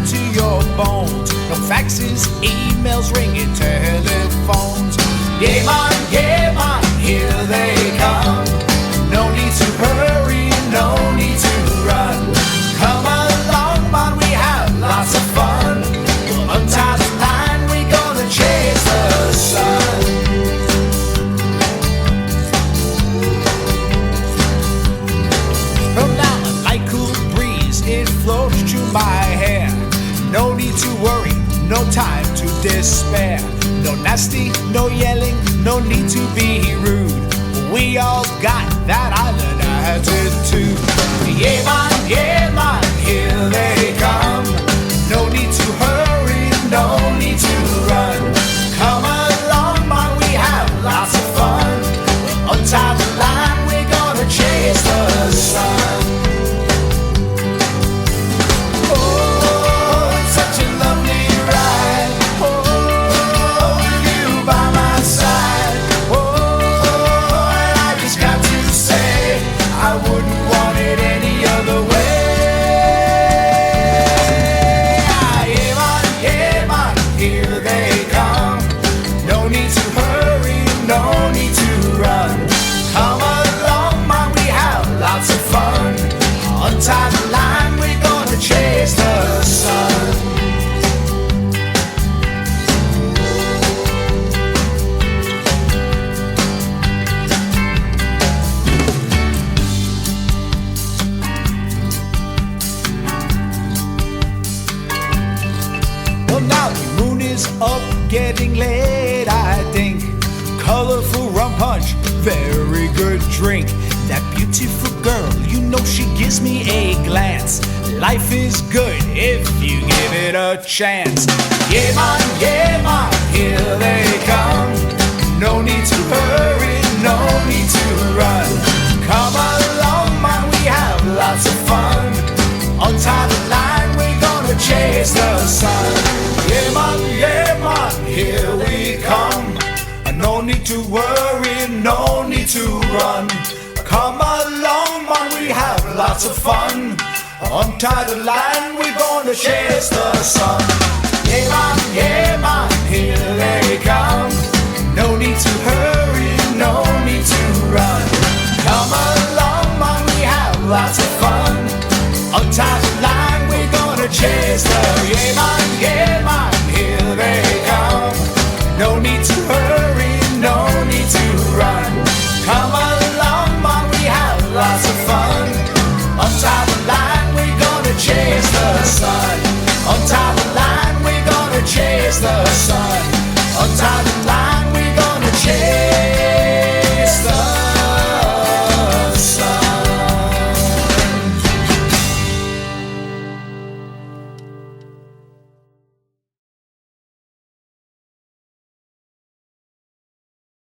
to your bones. No faxes, emails, ringing telephones. Yea Mon, here they come. No need to hurry, no need to run. Come along, Mon, we have lots of fun. We'll untie the line, we're gonna chase the sun. From now, a light cool breeze, it flows through my hair. No need to worry, no time to despair. No nasty, no yelling, no need to be rude. We all got that island attitude. Yea Mon, here they come. No need to hurry, no need to run. Come along, Mon, we have lots of fun. Untie the line, we're gonna chase the sun. Oh, it's such a lovely ride. Oh, with you by my side. Oh, and I just got to say, I wouldn't want it any other way. Yea Mon, here they come. No need to hurry, no need to run. Come along, Mon, we have lots of fun. Untie the line, we're gonna chase the sun. Well, now the moon is up, getting late, I think. Colorful rum punch, very good drink. That beautiful girl, you know she gives me a glance. Life is good if you give it a chance. Yea Mon, here they come. No need to hurry, no need to run. Come along, Mon, we have lots of fun. Untie the line, we're gonna chase the sun. Yea Mon, here we come. No need to worry, no need to run. Come along, Mon, we have lots of fun. Untie the line, we're gonna chase the sun. Yea Mon, here they come. No need to hurry, no need to run. Come along, Mon, we have lots of fun. Untie the line, we're gonna chase the Yea Mon.